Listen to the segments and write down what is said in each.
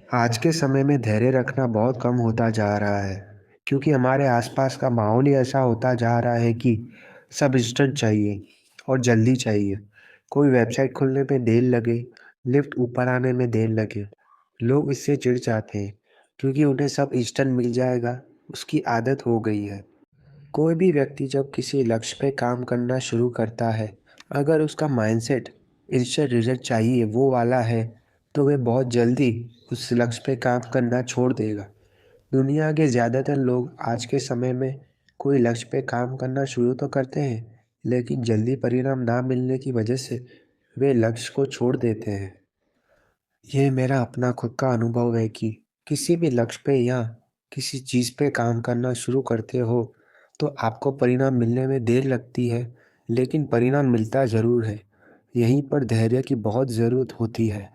आज के समय में धैर्य रखना बहुत कम होता जा रहा है क्योंकि हमारे आसपास का माहौल ही ऐसा होता जा रहा है कि सब इंस्टेंट चाहिए और जल्दी चाहिए। कोई वेबसाइट खुलने में देर लगे, लिफ्ट ऊपर आने में देर लगे, लोग इससे चिढ़ जाते हैं क्योंकि उन्हें सब इंस्टेंट मिल जाएगा, उसकी आदत हो गई है। कोई भी व्यक्ति जब किसी लक्ष्य पे काम करना शुरू करता है, अगर उसका माइंडसेट इंस्टेंट रिजल्ट चाहिए वो वाला है, तो वह बहुत जल्दी उस लक्ष्य पे काम करना छोड़ देगा। दुनिया के ज़्यादातर लोग आज के समय में कोई लक्ष्य पे काम करना शुरू तो करते हैं, लेकिन जल्दी परिणाम ना मिलने की वजह से वे लक्ष्य को छोड़ देते हैं। ये मेरा अपना खुद का अनुभव है कि किसी भी लक्ष्य पे या किसी चीज़ पे काम करना शुरू करते हो तो आपको परिणाम मिलने में देर लगती है, लेकिन परिणाम मिलता ज़रूर है। यहीं पर धैर्य की बहुत ज़रूरत होती है।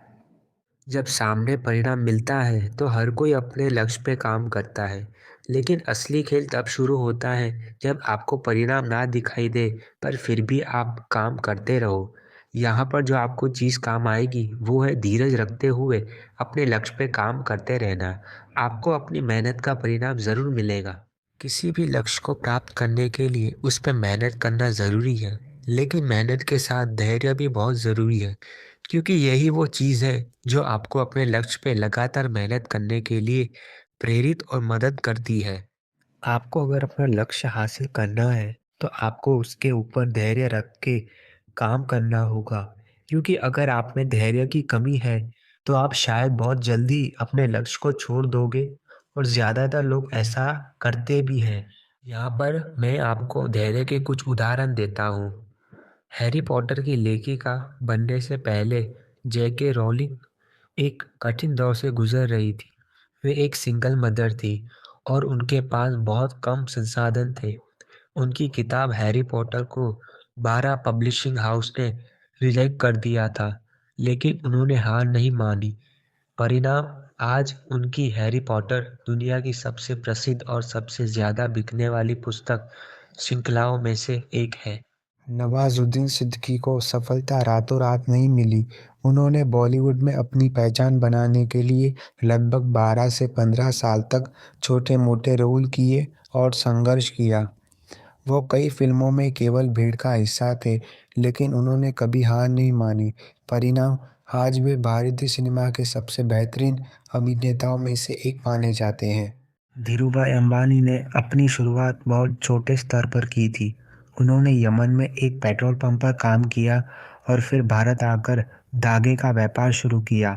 जब सामने परिणाम मिलता है तो हर कोई अपने लक्ष्य पे काम करता है, लेकिन असली खेल तब शुरू होता है जब आपको परिणाम ना दिखाई दे, पर फिर भी आप काम करते रहो। यहाँ पर जो आपको चीज़ काम आएगी वो है धीरज रखते हुए अपने लक्ष्य पे काम करते रहना। आपको अपनी मेहनत का परिणाम ज़रूर मिलेगा। किसी भी लक्ष्य को प्राप्त करने के लिए उस पर मेहनत करना ज़रूरी है, लेकिन मेहनत के साथ धैर्य भी बहुत ज़रूरी है, क्योंकि यही वो चीज़ है जो आपको अपने लक्ष्य पे लगातार मेहनत करने के लिए प्रेरित और मदद करती है। आपको अगर अपना लक्ष्य हासिल करना है, तो आपको उसके ऊपर धैर्य रख के काम करना होगा, क्योंकि अगर आप में धैर्य की कमी है, तो आप शायद बहुत जल्दी अपने लक्ष्य को छोड़ दोगे और ज़्यादातर लोग ऐसा करते भी हैं। यहाँ पर मैं आपको धैर्य के कुछ उदाहरण देता हूँ। हैरी पॉटर की लेखिका बनने से पहले जेके रॉलिंग एक कठिन दौर से गुजर रही थी। वे एक सिंगल मदर थी और उनके पास बहुत कम संसाधन थे। उनकी किताब हैरी पॉटर को 12 पब्लिशिंग हाउस ने रिजेक्ट कर दिया था, लेकिन उन्होंने हार नहीं मानी। परिणाम, आज उनकी हैरी पॉटर दुनिया की सबसे प्रसिद्ध और सबसे ज़्यादा बिकने वाली पुस्तक श्रृंखलाओं में से एक है। नवाजुद्दीन सिद्दीकी को सफलता रातों रात नहीं मिली। उन्होंने बॉलीवुड में अपनी पहचान बनाने के लिए लगभग 12 से 15 साल तक छोटे-मोटे रोल किए और संघर्ष किया। वो कई फिल्मों में केवल भीड़ का हिस्सा थे, लेकिन उन्होंने कभी हार नहीं मानी। परिणाम, आज वे भारतीय सिनेमा के सबसे बेहतरीन अभिनेताओं में से एक माने जाते हैं। धीरूभाई अंबानी ने अपनी शुरुआत बहुत छोटे स्तर पर की थी। उन्होंने यमन में एक पेट्रोल पंप पर काम किया और फिर भारत आकर धागे का व्यापार शुरू किया।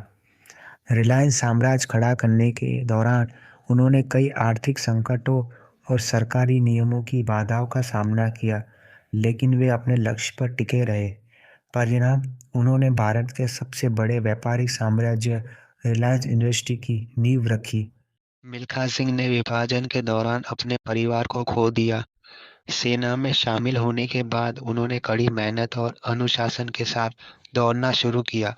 रिलायंस साम्राज्य खड़ा करने के दौरान उन्होंने कई आर्थिक संकटों और सरकारी नियमों की बाधाओं का सामना किया, लेकिन वे अपने लक्ष्य पर टिके रहे। परिणाम, उन्होंने भारत के सबसे बड़े व्यापारिक साम्राज्य रिलायंस इंडस्ट्री की नींव रखी। मिल्खा सिंह ने विभाजन के दौरान अपने परिवार को खो दिया। सेना में शामिल होने के बाद उन्होंने कड़ी मेहनत और अनुशासन के साथ दौड़ना शुरू किया।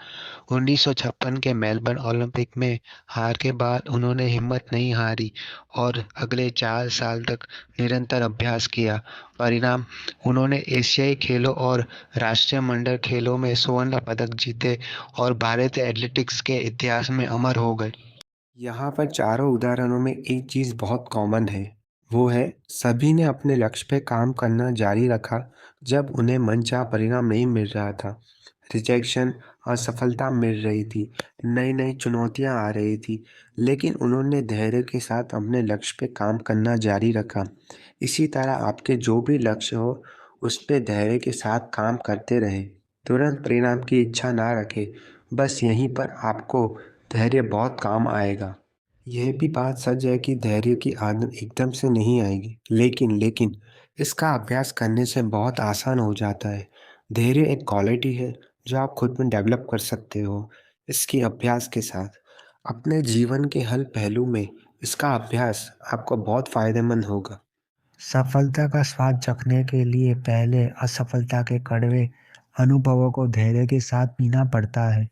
1956 के मेलबर्न ओलंपिक में हार के बाद उन्होंने हिम्मत नहीं हारी और अगले 4 साल तक निरंतर अभ्यास किया। परिणाम, उन्होंने एशियाई खेलों और राष्ट्रीय मंडल खेलों में स्वर्ण पदक जीते और भारतीय एथलेटिक्स के इतिहास में अमर हो गए। यहाँ पर चारों उदाहरणों में एक चीज़ बहुत कॉमन है, वो है सभी ने अपने लक्ष्य पे काम करना जारी रखा जब उन्हें मनचाहा परिणाम नहीं मिल रहा था। रिजेक्शन, असफलता मिल रही थी, नई नई चुनौतियाँ आ रही थी, लेकिन उन्होंने धैर्य के साथ अपने लक्ष्य पे काम करना जारी रखा। इसी तरह आपके जो भी लक्ष्य हो, उस पे धैर्य के साथ काम करते रहें। तुरंत परिणाम की इच्छा ना रखें, बस यहीं पर आपको धैर्य बहुत काम आएगा। यह भी बात सच है कि धैर्य की आदत एकदम से नहीं आएगी, लेकिन इसका अभ्यास करने से बहुत आसान हो जाता है। धैर्य एक क्वालिटी है जो आप खुद में डेवलप कर सकते हो। इसके अभ्यास के साथ अपने जीवन के हर पहलू में इसका अभ्यास आपको बहुत फायदेमंद होगा। सफलता का स्वाद चखने के लिए पहले असफलता के कड़वे अनुभवों को धैर्य के साथ पीना पड़ता है।